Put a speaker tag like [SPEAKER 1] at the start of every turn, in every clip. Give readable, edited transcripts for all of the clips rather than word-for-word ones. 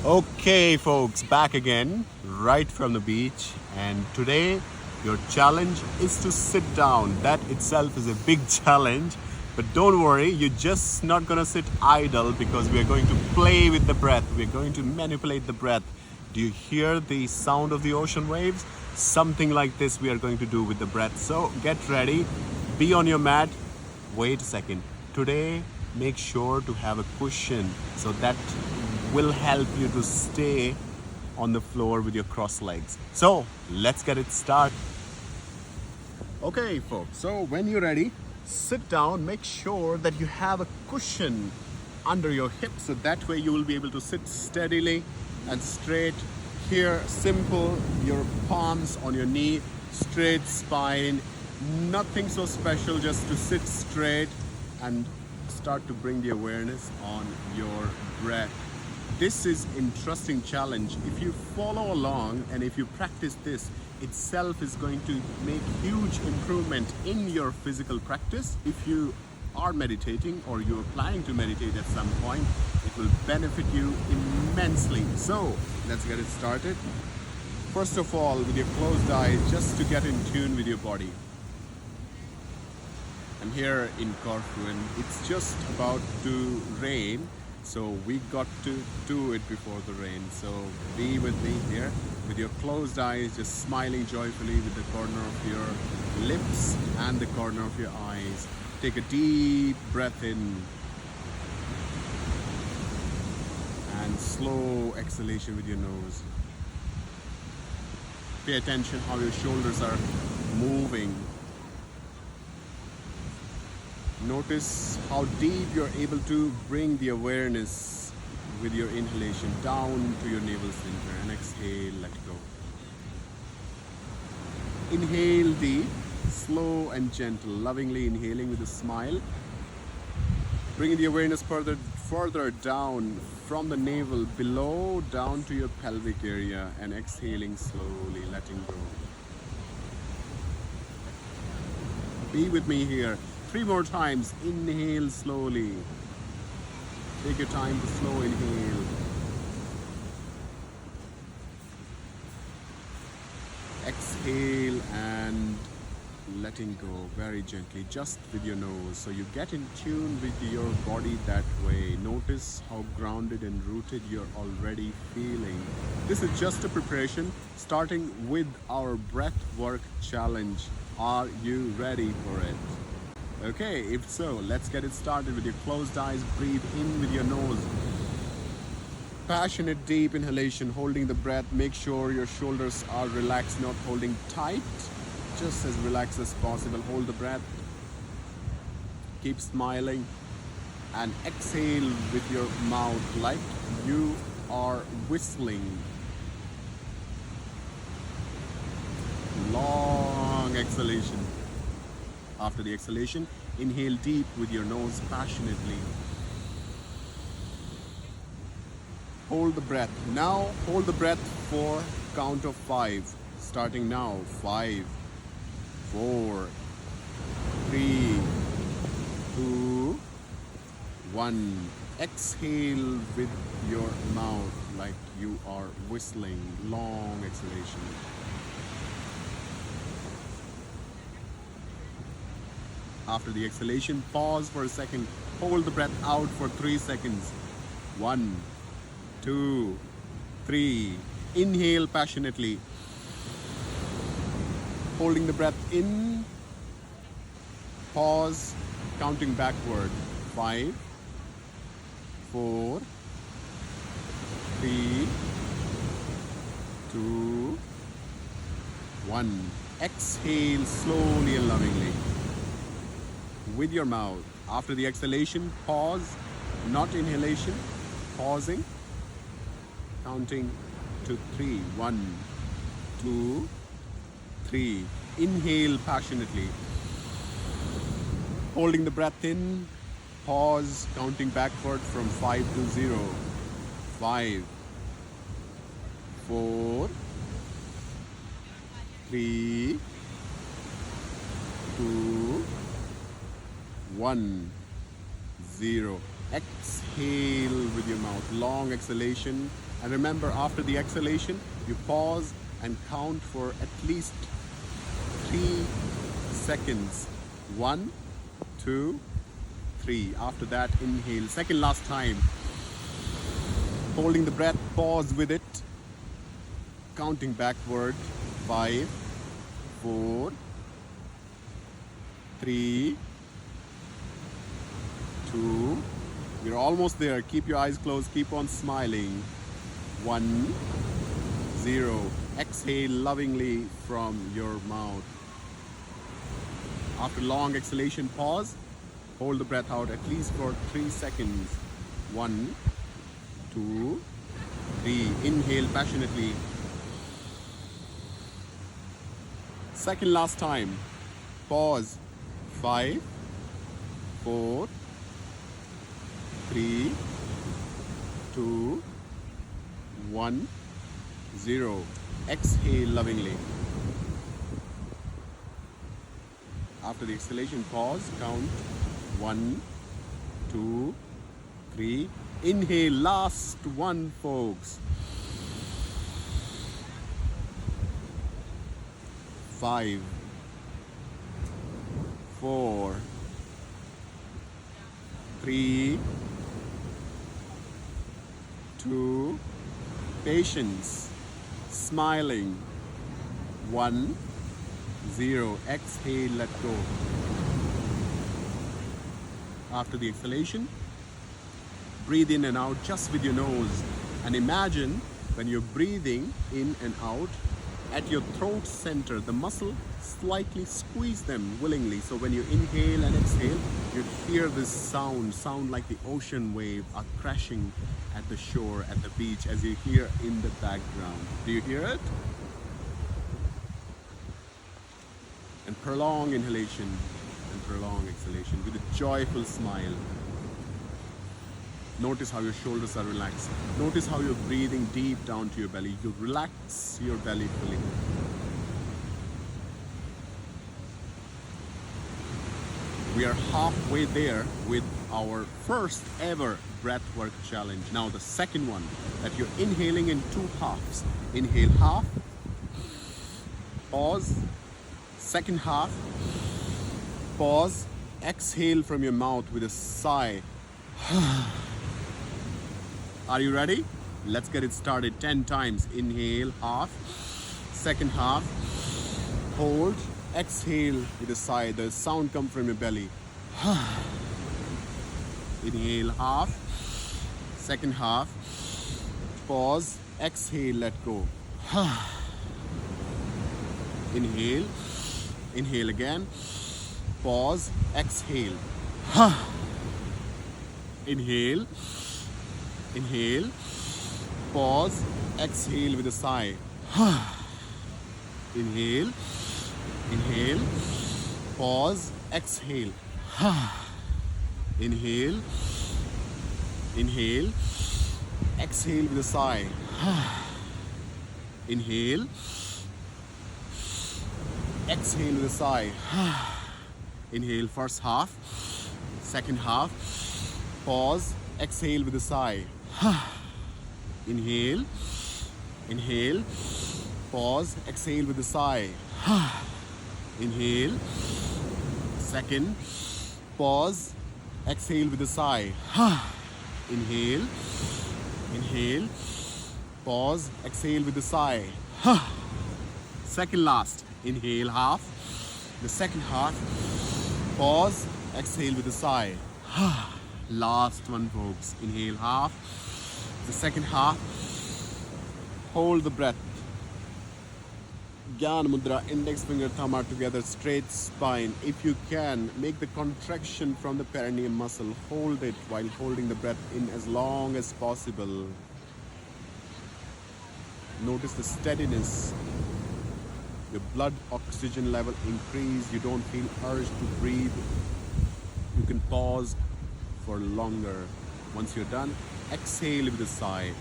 [SPEAKER 1] Okay, folks, back again, right from the beach. And today, your challenge is to sit down. That itself is a big challenge. But don't worry, you're just not gonna sit idle because we are going to play with the breath. We're going to manipulate the breath. Do you hear the sound of the ocean waves? Something like this we are going to do with the breath. So get ready, be on your mat. Wait a second. Today, make sure to have a cushion so that will help you to stay on the floor with your crossed legs. So let's get it started. Okay, folks, so when you're ready, sit down. Make sure that you have a cushion under your hips so that way you will be able to sit steadily and straight. Here, simple, your palms on your knee, straight spine, nothing so special, just to sit straight and start to bring the awareness on your breath. This is interesting challenge. If you follow along and if you practice this itself is going to make huge improvement in your physical practice. If you are meditating or you're planning to meditate at some point, it will benefit you immensely. So let's get it started. First of all, with your closed eyes, just to get in tune with your body. I'm here in Corfu and it's just about to rain. So we got to do it before the rain. So be with me here with your closed eyes, just smiling joyfully with the corner of your lips and the corner of your eyes. Take a deep breath in and slow exhalation with your nose. Pay attention how your shoulders are moving. Notice how deep you're able to bring the awareness with your inhalation down to your navel center and exhale, let go. Inhale deep, slow and gentle, lovingly inhaling with a smile. Bringing the awareness further down from the navel below down to your pelvic area and exhaling slowly, letting go. Be with me here. 3 more times. Inhale slowly. Take your time to slow inhale. Exhale and letting go very gently, just with your nose. So you get in tune with your body that way. Notice how grounded and rooted you're already feeling. This is just a preparation, starting with our breath work challenge. Are you ready for it? Okay, if so, let's get it started with your closed eyes. Breathe in with your nose. Passionate deep inhalation, holding the breath. Make sure your shoulders are relaxed, not holding tight. Just as relaxed as possible. Hold the breath. Keep smiling. And exhale with your mouth like you are whistling. Long exhalation. After the exhalation, inhale deep with your nose passionately. Hold the breath. Now hold the breath for count of 5. Starting now. 5, 4, 3, 2, 1. Exhale with your mouth like you are whistling. Long exhalation. After the exhalation, pause for a second. Hold the breath out for 3 seconds. 1, 2, 3. Inhale passionately. Holding the breath in. Pause, counting backward. 5, 4, 3, 2, 1. Exhale slowly and lovingly with your mouth. After the exhalation, pause, not inhalation, pausing, counting to 3. 1, 2, 3. Inhale passionately. Holding the breath in, pause, counting backward from 5 to 0. 5, 4, 3, 2, 1, 0. Exhale with your mouth, long exhalation. And remember, after the exhalation, you pause and count for at least 3 seconds. 1, 2, 3. After that, inhale. Second last time. Holding the breath, pause with it. Counting backward. 5, 4, 3, 2. You're almost there. Keep your eyes closed. Keep on smiling. 1, 0. Exhale lovingly from your mouth. After long exhalation, pause. Hold the breath out at least for 3 seconds. 1, 2, 3. Inhale passionately. Second last time. Pause. 5, 4, 3, 2, 1, 0. Exhale lovingly. After the exhalation, pause, count 1, 2, 3. Inhale, last one, folks. 5, 4, 3, 2. Patience, smiling. 1, 0. Exhale, let go. After the exhalation, breathe in and out just with your nose. And imagine when you're breathing in and out, at your throat center, the muscle, slightly squeeze them willingly. So when you inhale and exhale, you hear this sound like the ocean wave are crashing at the shore, at the beach, as you hear in the background. Do you hear it? And prolong inhalation and prolong exhalation with a joyful smile. Notice how your shoulders are relaxed. Notice how you're breathing deep down to your belly. You relax your belly fully. We are halfway there with our first ever breathwork challenge. Now the second one, that you're inhaling in 2 halves. Inhale half, pause, second half, pause, exhale from your mouth with a sigh. Are you ready? Let's get it started 10 times. Inhale, half. Second half. Hold. Exhale with a sigh. The sound comes from your belly. Inhale, half. Second half. Pause. Exhale, let go. Inhale. Inhale again. Pause. Exhale. Inhale. Inhale, pause, exhale with a sigh. Inhale, inhale, pause, exhale. Inhale, inhale, exhale with a sigh. Inhale, exhale with a sigh. Inhale, first half, second half, pause, exhale with a sigh. Inhale, inhale, pause, exhale with a sigh. Inhale, second, pause, exhale with a sigh. Inhale, inhale, pause, exhale with a sigh. Second last, inhale half, the second half, pause, exhale with a sigh. Last one, folks. Inhale half, the second half, hold the breath. Gyan Mudra, index finger, thumb are together, straight spine. If you can, make the contraction from the perineum muscle. Hold it while holding the breath in as long as possible. Notice the steadiness. Your blood oxygen level increase. You don't feel urge to breathe. You can pause for longer. Once you're done, exhale with a sigh.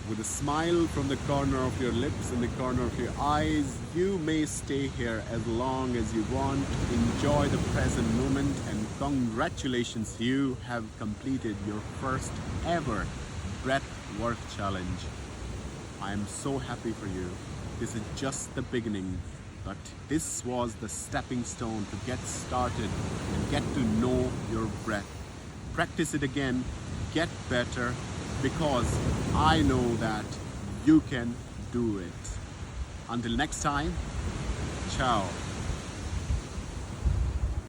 [SPEAKER 1] with a smile from the corner of your lips and the corner of your eyes. You may stay here as long as you want. Enjoy the present moment, and congratulations, you have completed your first ever breath work challenge. I am so happy for you. This is just the beginning, but this was the stepping stone to get started and get to know your breath. Practice it again, get better, because I know that you can do it. Until next time, ciao.